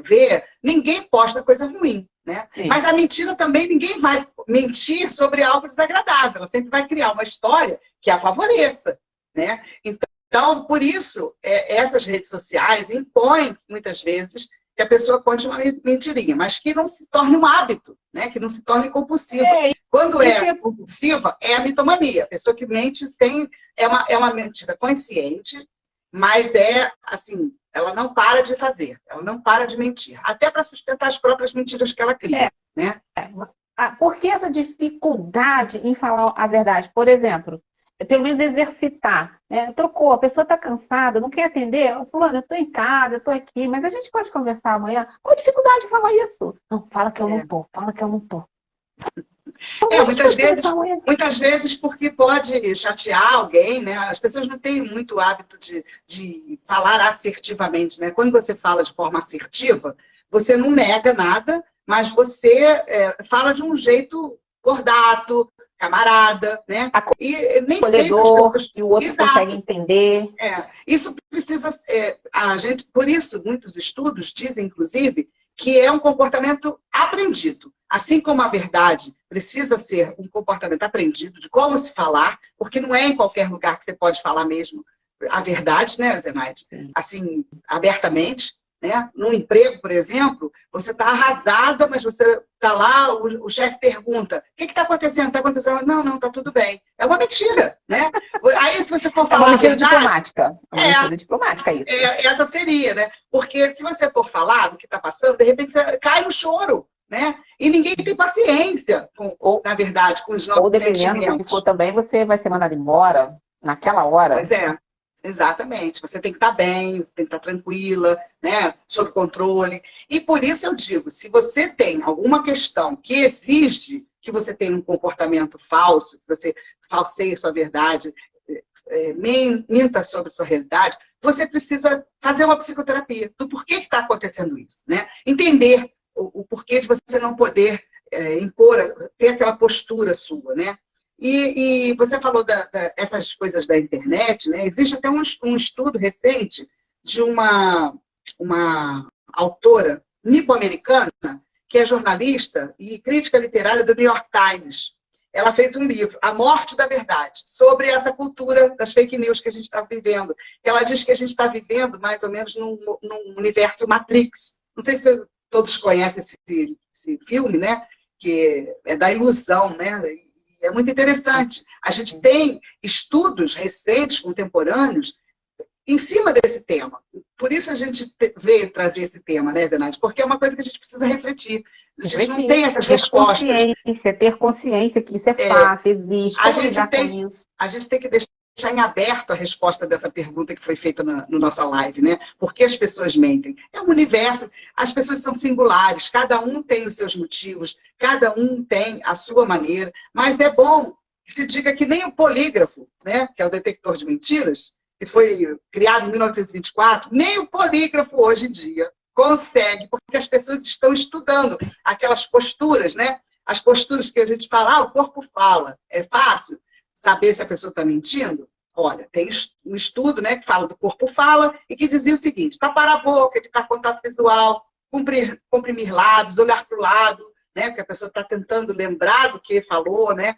vê, ninguém posta coisa ruim, né? Mas a mentira também, ninguém vai mentir sobre algo desagradável. Ela sempre vai criar uma história que a favoreça, né? Então, por isso, essas redes sociais impõem, muitas vezes, que a pessoa conte uma mentirinha, mas que não se torne um hábito, né? Que não se torne compulsiva. Quando é compulsiva, é a mitomania. A pessoa que mente é uma mentira consciente, mas assim, ela não para de fazer, ela não para de mentir, até para sustentar as próprias mentiras que ela cria, né? Por que essa dificuldade em falar a verdade? Por exemplo, pelo menos exercitar, né? Trocou, a pessoa está cansada, não quer atender, fulano, eu estou em casa, eu estou aqui, mas a gente pode conversar amanhã. Qual a dificuldade de falar isso? Não, fala que eu não tô, fala que eu não tô. Muitas vezes porque pode chatear alguém, né? As pessoas não têm muito hábito de falar assertivamente, né? Quando você fala de forma assertiva, você não nega nada, mas você fala de um jeito cordato, camarada, né? E nem sempre as pessoas... que o outro consegue entender. Isso precisa... por isso, muitos estudos dizem, inclusive, que é um comportamento aprendido. Assim como a verdade precisa ser um comportamento aprendido de como se falar, porque não é em qualquer lugar que você pode falar mesmo a verdade, né, Zenaide? Assim, abertamente, né? No emprego, por exemplo, você está arrasada, mas você está lá, o chefe pergunta, o que está acontecendo? Está acontecendo? Não, está tudo bem. É uma mentira, né? Aí, se você for falar uma mentira a verdade, diplomática. Uma mentira diplomática, isso. Essa seria, né? Porque se você for falar do que está passando, de repente você cai no choro, né? E ninguém tem paciência, na verdade, com os nossos sentimentos. Ou dependendo do que for também, você vai ser mandado embora naquela hora. Pois é. Exatamente. Você tem que estar bem, você tem que estar tranquila, né? Sob controle. E por isso eu digo, se você tem alguma questão que exige que você tenha um comportamento falso, que você falseie sua verdade, minta sobre sua realidade, você precisa fazer uma psicoterapia do porquê que está acontecendo isso, né? Entender o porquê de você não poder impor, ter aquela postura sua, né? E você falou essas coisas da internet, né? Existe até um estudo recente de uma autora nipo-americana, que é jornalista e crítica literária do New York Times. Ela fez um livro, A Morte da Verdade, sobre essa cultura das fake news que a gente está vivendo. Ela diz que a gente está vivendo mais ou menos num universo Matrix. Não sei se todos conhecem esse filme, né? Que é da ilusão, né? E é muito interessante. A gente tem estudos recentes, contemporâneos, em cima desse tema. Por isso a gente veio trazer esse tema, né, Zenade? Porque é uma coisa que a gente precisa refletir. A gente não tem essas respostas. Ter consciência que isso é fato, existe. A gente tem que deixar em aberto a resposta dessa pergunta que foi feita na nossa live, né? Por que as pessoas mentem? É um universo, as pessoas são singulares, cada um tem os seus motivos, cada um tem a sua maneira, mas é bom que se diga que nem o polígrafo, né? Que é o detector de mentiras, que foi criado em 1924, nem o polígrafo hoje em dia consegue, porque as pessoas estão estudando aquelas posturas, né? As posturas que a gente fala, o corpo fala. É fácil saber se a pessoa está mentindo? Olha, tem um estudo, né, que fala do corpo fala e que dizia o seguinte: tapar a boca, evitar contato visual, comprimir lábios, olhar para o lado, né, porque a pessoa está tentando lembrar do que falou, né?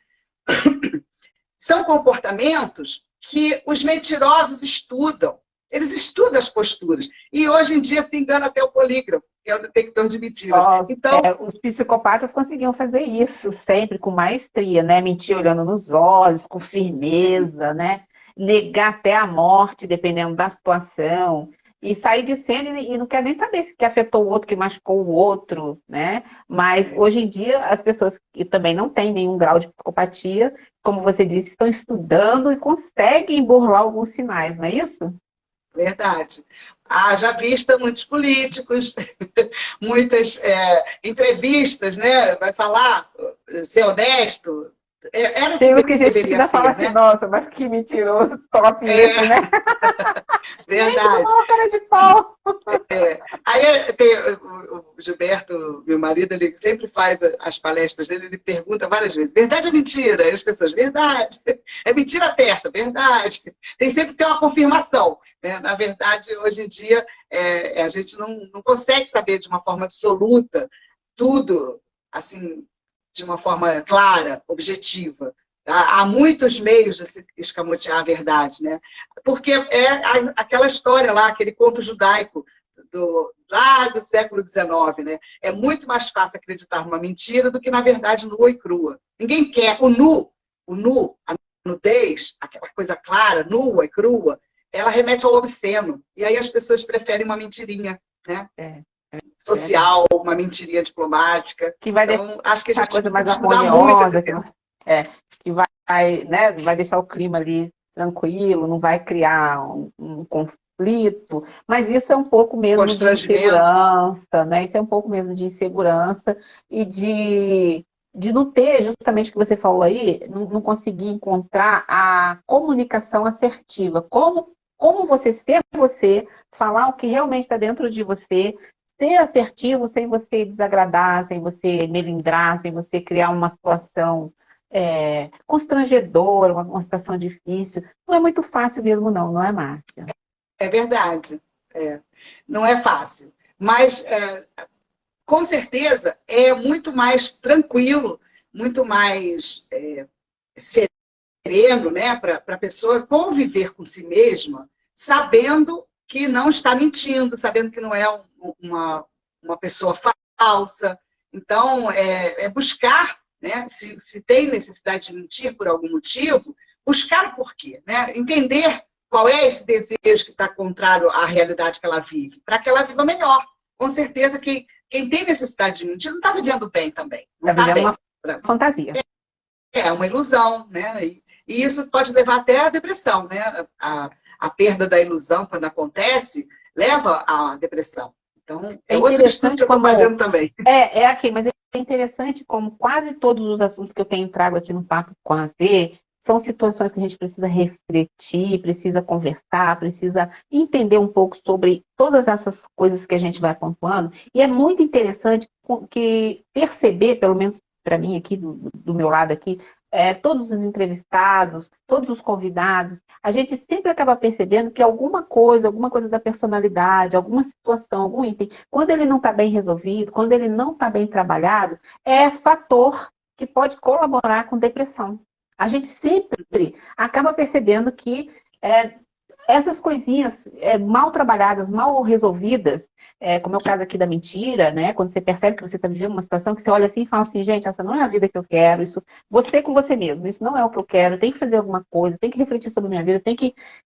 São comportamentos que os mentirosos estudam. Eles estudam as posturas. E hoje em dia se engana até o polígrafo, que é o detector de mentiras. Então, os psicopatas conseguiam fazer isso sempre com maestria, né? Mentir olhando nos olhos, com firmeza, sim, né? Negar até a morte, dependendo da situação. E sair de cena e não quer nem saber se que afetou o outro, que machucou o outro, né? Mas hoje em dia as pessoas que também não têm nenhum grau de psicopatia, como você disse, estão estudando e conseguem burlar alguns sinais, não é isso? Verdade. Já vista muitos políticos, muitas entrevistas, né? Vai falar, ser honesto. Era tem uns que a gente ainda fala assim, né? Nossa, mas que mentiroso, top esse, né? Verdade. Gente, cara de pau. Aí tem o Gilberto, meu marido, ele sempre faz as palestras dele, ele pergunta várias vezes, verdade ou mentira? E as pessoas, verdade. É mentira certa, verdade. Tem sempre que ter uma confirmação, né? Na verdade, hoje em dia, a gente não consegue saber de uma forma absoluta tudo, assim, de uma forma clara, objetiva. Há muitos meios de se escamotear a verdade, né? Porque é aquela história lá, aquele conto judaico lá do século XIX, né? É muito mais fácil acreditar numa mentira do que na verdade nua e crua. Ninguém quer o nu, a nudez, aquela coisa clara, nua e crua, ela remete ao obsceno. E aí as pessoas preferem uma mentirinha, né? Social, uma mentirinha diplomática. Que vai então, acho que a gente coisa mais harmoniosa, que vai, né, vai deixar o clima ali tranquilo, não vai criar um conflito, mas isso é um pouco mesmo de insegurança, né? Isso é um pouco mesmo de insegurança e de não ter, justamente o que você falou aí, não conseguir encontrar a comunicação assertiva. Como você ser você, falar o que realmente está dentro de você, ser assertivo sem você desagradar, sem você melindrar, sem você criar uma situação constrangedora, uma situação difícil. Não é muito fácil mesmo não é, Márcia? É verdade. Não é fácil. Mas, com certeza, é muito mais tranquilo, muito mais sereno, né, para a pessoa conviver com si mesma, sabendo que não está mentindo, sabendo que não é uma pessoa falsa. Então, buscar, né, se tem necessidade de mentir por algum motivo, buscar o porquê, né? Entender qual é esse desejo que está contrário à realidade que ela vive, para que ela viva melhor. Com certeza que quem tem necessidade de mentir não está vivendo bem também. Não está vivendo uma fantasia. É uma ilusão, né? E isso pode levar até à depressão, né? A perda da ilusão, quando acontece, leva à depressão. Então, outro estudo que eu estou fazendo também. Aqui, mas é interessante como quase todos os assuntos que eu trago aqui no Papo com a Z, são situações que a gente precisa refletir, precisa conversar, precisa entender um pouco sobre todas essas coisas que a gente vai pontuando. E é muito interessante que perceber, pelo menos para mim aqui, do meu lado aqui, todos os entrevistados, todos os convidados, a gente sempre acaba percebendo que alguma coisa da personalidade, alguma situação, algum item, quando ele não está bem resolvido, quando ele não está bem trabalhado, é fator que pode colaborar com depressão. A gente sempre acaba percebendo que essas coisinhas mal trabalhadas, mal resolvidas, como é o caso aqui da mentira, né? Quando você percebe que você está vivendo uma situação que você olha assim e fala assim, gente, essa não é a vida que eu quero, isso, você com você mesmo, isso não é o que eu quero, tem que fazer alguma coisa, tem que refletir sobre a minha vida,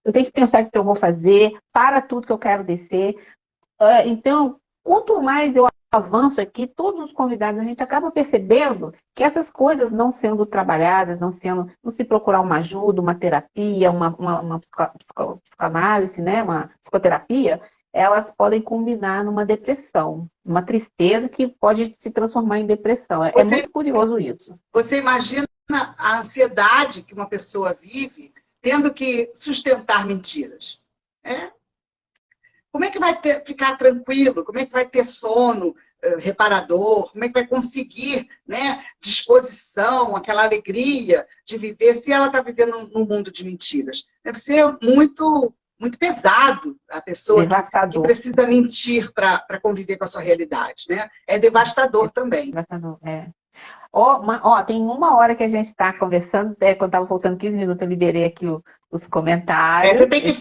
eu tenho que pensar o que eu vou fazer, para tudo que eu quero descer. Então, quanto mais eu avanço aqui, todos os convidados, a gente acaba percebendo que essas coisas não sendo trabalhadas, não se procurar uma ajuda, uma terapia, uma psicoanálise, né, uma psicoterapia, elas podem combinar numa depressão, uma tristeza que pode se transformar em depressão. É muito curioso isso. Você imagina a ansiedade que uma pessoa vive tendo que sustentar mentiras. Como é que vai ficar tranquilo? Como é que vai ter sono reparador? Como é que vai conseguir, né, disposição, aquela alegria de viver se ela está vivendo num mundo de mentiras? Deve ser muito, muito pesado a pessoa que precisa mentir para conviver com a sua realidade, né? É devastador também. Devastador, tem 1 hora que a gente está conversando, quando estava faltando 15 minutos, eu liberei aqui os comentários. Você tem que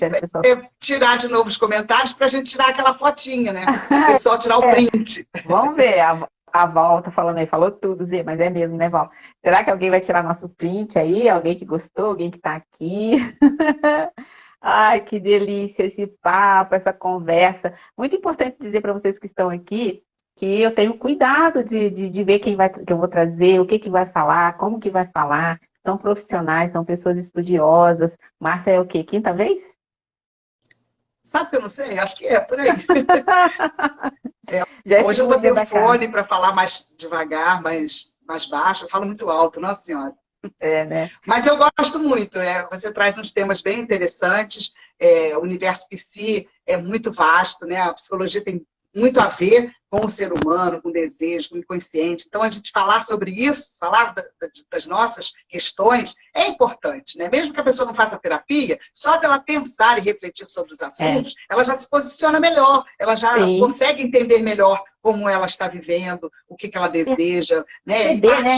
tirar de novo os comentários para a gente tirar aquela fotinha, né? O pessoal tirar o print. Vamos ver, a Val tá falando aí, falou tudo, Zê, mas é mesmo, né, Val? Será que alguém vai tirar nosso print aí? Alguém que gostou? Alguém que está aqui? Ai, que delícia esse papo, essa conversa. Muito importante dizer para vocês que estão aqui que eu tenho cuidado de ver que eu vou trazer, o que vai falar, como que vai falar. São profissionais, são pessoas estudiosas. Márcia é o quê? 5ª vez? Sabe que eu não sei? Acho que é, por aí. Hoje eu botei o fone para falar mais devagar, mais baixo. Eu falo muito alto, nossa senhora. Né? Mas eu gosto muito. Você traz uns temas bem interessantes. O universo psi é muito vasto, né? A psicologia tem muito a ver com o ser humano, com o desejo, com o inconsciente. Então, a gente falar sobre isso, falar das nossas questões, é importante, né? Mesmo que a pessoa não faça terapia, só dela pensar e refletir sobre os assuntos, ela já se posiciona melhor, ela já consegue entender melhor como ela está vivendo, o que ela deseja.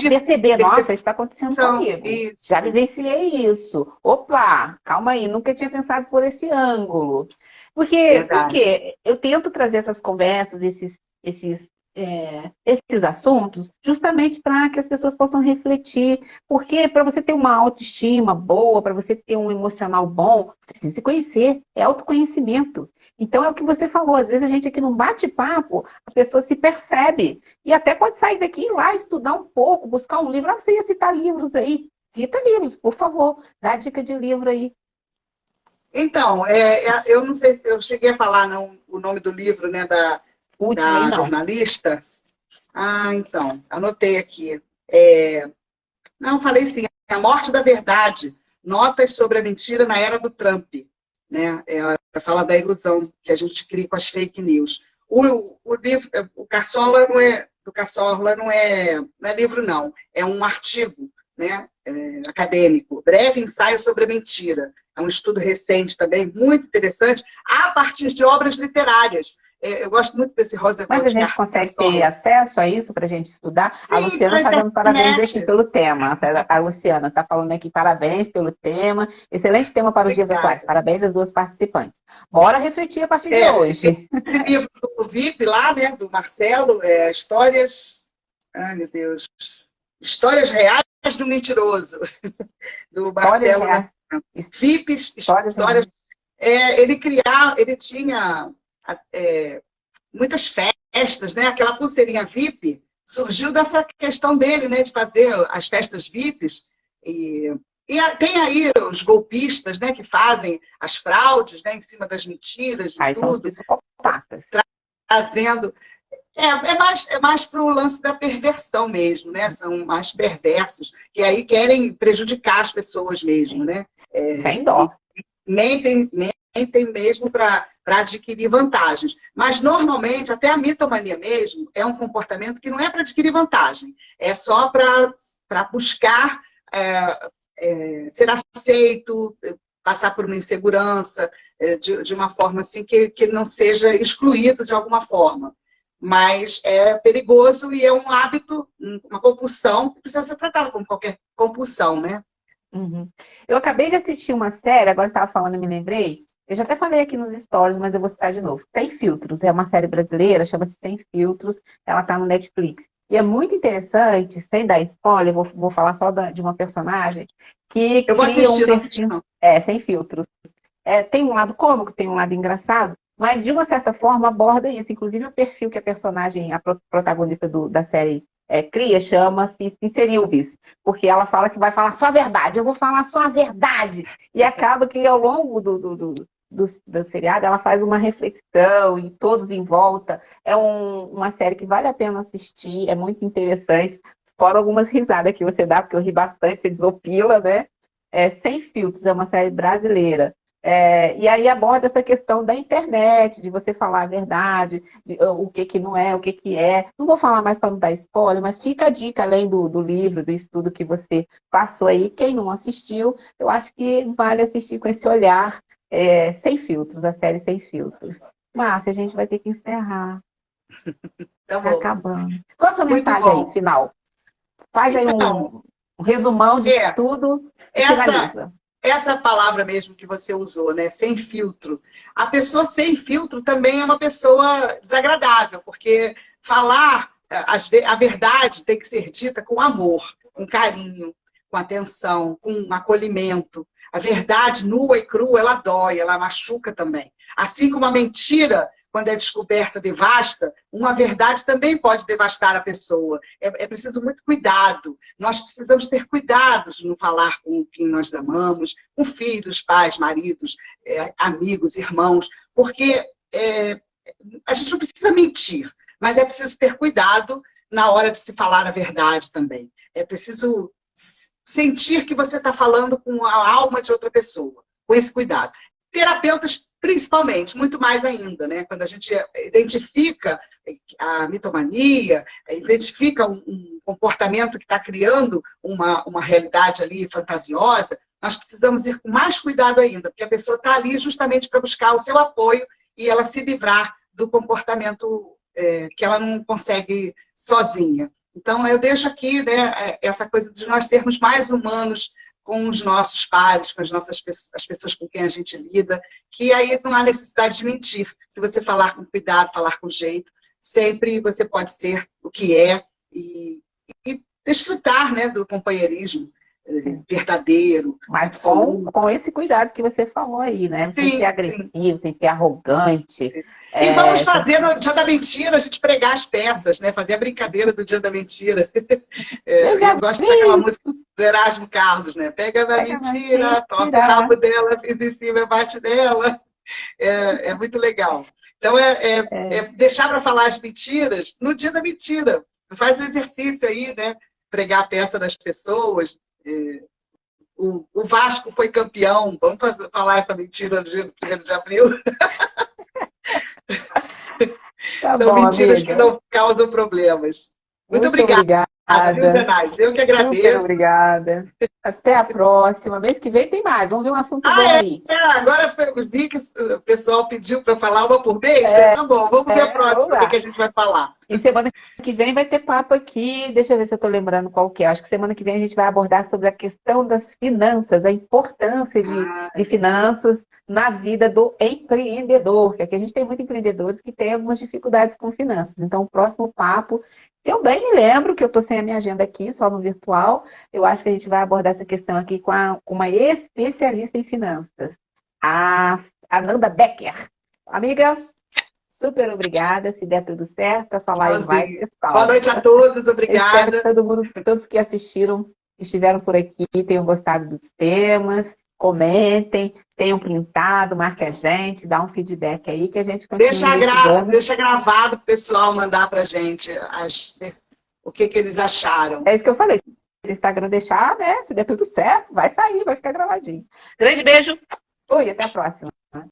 Perceber, nossa, isso está acontecendo comigo. Isso. Já vivenciei isso. Opa, calma aí, nunca tinha pensado por esse ângulo. Porque eu tento trazer essas conversas, esses assuntos, justamente para que as pessoas possam refletir. Porque para você ter uma autoestima boa, para você ter um emocional bom, você precisa se conhecer, é autoconhecimento. Então é o que você falou, às vezes a gente aqui num bate-papo, a pessoa se percebe e até pode sair daqui e ir lá estudar um pouco, buscar um livro. Você ia citar livros aí? Cita livros, por favor, dá dica de livro aí. Então, eu não sei, eu cheguei a falar o nome do livro, né, da jornalista. Então, anotei aqui. Não, falei sim, A Morte da Verdade, Notas sobre a Mentira na Era do Trump. Né? Ela fala da ilusão que a gente cria com as fake news. O livro, o Cassola não é livro, não. É um artigo, né? Acadêmico, Breve Ensaio sobre a Mentira. É um estudo recente também, muito interessante, a partir de obras literárias. Eu gosto muito desse Roosevelt. Mas a gente consegue ter acesso a isso para a gente estudar? Sim, a Luciana está dando parabéns aqui pelo tema. A Luciana está falando aqui parabéns pelo tema. Excelente tema para os dias atuais. Parabéns às duas participantes. Bora refletir a partir de hoje. Esse livro do VIP lá, né, do Marcelo, Histórias... Ai, meu Deus. Histórias Reais do Mentiroso. Do Marcelo. VIPs, Histórias... Ele tinha... muitas festas, né? Aquela pulseirinha VIP surgiu dessa questão dele, né? De fazer as festas VIPs. E tem aí os golpistas, né? Que fazem as fraudes, né? Em cima das mentiras e tudo. São psicopatas. Trazendo... É mais para o lance da perversão mesmo, né? São mais perversos, que aí querem prejudicar as pessoas mesmo, né? Sem dó. Mentem mesmo para adquirir vantagens. Mas, normalmente, até a mitomania mesmo é um comportamento que não é para adquirir vantagem, é só para buscar ser aceito, passar por uma insegurança, de uma forma assim que não seja excluído de alguma forma. Mas é perigoso e é um hábito, uma compulsão, que precisa ser tratada como qualquer compulsão, né? Uhum. Eu acabei de assistir uma série, agora estava falando e me lembrei. Eu já até falei aqui nos stories, mas eu vou citar de novo. Sem Filtros, é uma série brasileira, chama-se Sem Filtros, ela está no Netflix. E é muito interessante, sem dar spoiler, vou falar só de uma personagem que Eu vou cria um assistir, não assisti, perfil. não. Sem filtros. Tem um lado cômico, tem um lado engraçado, mas de uma certa forma aborda isso. Inclusive o perfil que a personagem, a protagonista da série cria, chama-se Sincerilbis, porque ela fala que vai falar só a verdade, eu vou falar só a verdade. E acaba que ao longo do seriado ela faz uma reflexão e todos em volta. É uma série que vale a pena assistir, é muito interessante. Fora algumas risadas que você dá, porque eu ri bastante, você desopila, né? Sem Filtros, é uma série brasileira. E aí aborda essa questão da internet, de você falar a verdade, o que não é, o que é. Não vou falar mais para não dar spoiler, mas fica a dica, além do livro, do estudo que você passou aí. Quem não assistiu, eu acho que vale assistir com esse olhar Sem Filtros, a série Sem Filtros. Márcia, a gente vai ter que encerrar. Tá Tá bom. acabando. Qual a sua Muito mensagem bom. aí, final? Faz aí Então, um resumão de tudo e essa finaliza. essa palavra mesmo que você usou, né? Sem filtro. A pessoa sem filtro também é uma pessoa desagradável, porque falar a verdade tem que ser dita com amor, com carinho, com atenção, com acolhimento. A verdade nua e crua, ela dói, ela machuca também. Assim como a mentira, quando é descoberta, devasta, uma verdade também pode devastar a pessoa. É preciso muito cuidado. Nós precisamos ter cuidados no falar com quem nós amamos, com filhos, pais, maridos, amigos, irmãos, porque a gente não precisa mentir, mas é preciso ter cuidado na hora de se falar a verdade também. É preciso sentir que você está falando com a alma de outra pessoa, com esse cuidado. Terapeutas, principalmente, muito mais ainda, né? Quando a gente identifica a mitomania, identifica um comportamento que está criando uma realidade ali fantasiosa, nós precisamos ir com mais cuidado ainda, porque a pessoa está ali justamente para buscar o seu apoio e ela se livrar do comportamento que ela não consegue sozinha. Então, eu deixo aqui, né, essa coisa de nós sermos mais humanos com os nossos pares, com as pessoas com quem a gente lida, que aí não há necessidade de mentir. Se você falar com cuidado, falar com jeito, sempre você pode ser o que é e desfrutar, né, do companheirismo verdadeiro, Mas absoluto. com esse cuidado que você falou aí, né? Sem ser Sim, agressivo, sim. sem ser arrogante. E vamos fazer no Dia da Mentira, a gente pregar as peças, né? Fazer a brincadeira do Dia da Mentira. Eu já Eu gosto daquela vi. música do Erasmo Carlos, né? Pega na Pega na mentira, toca o mentira. rabo dela, fiz em cima, bate nela. É muito legal. Então, deixar para falar as mentiras no Dia da Mentira. Faz um exercício aí, né? Pregar a peça das pessoas. O Vasco foi campeão. Vamos falar essa mentira no dia 1º de abril. Tá São bom, mentiras que amiga. não causam problemas. Muito Muito obrigada, obrigada. viu, Zenaide? Eu que Super agradeço. obrigada. Até a próxima. Mês que vem tem mais. Vamos ver um assunto bom aí. Agora eu vi que o pessoal pediu para falar uma por mês, né? Tá bom, vamos ver a próxima, Vamos o lá. que a gente vai falar. E semana que vem vai ter papo aqui. Deixa eu ver se eu estou lembrando qual que é. Acho que semana que vem a gente vai abordar sobre a questão das finanças, a importância de finanças na vida do empreendedor. Que aqui a gente tem muitos empreendedores que têm algumas dificuldades com finanças. Então, o próximo papo, eu bem me lembro que eu estou sem a minha agenda aqui, só no virtual. Eu acho que a gente vai abordar essa questão aqui com uma especialista em finanças, a Ananda Becker. Amiga, super obrigada. Se der tudo certo, essa live vai ser Boa salva. noite a todos, Eu espero obrigada. que todos que assistiram, estiveram por aqui, tenham gostado dos temas. comentem, tenham printado, marque a gente, dá um feedback aí que a gente continua investigando. Deixa gravado para o pessoal mandar para a gente o que eles acharam. É isso que eu falei. Se o Instagram deixar, né? Se der tudo certo, vai sair, vai ficar gravadinho. Grande beijo. Oi, até a próxima.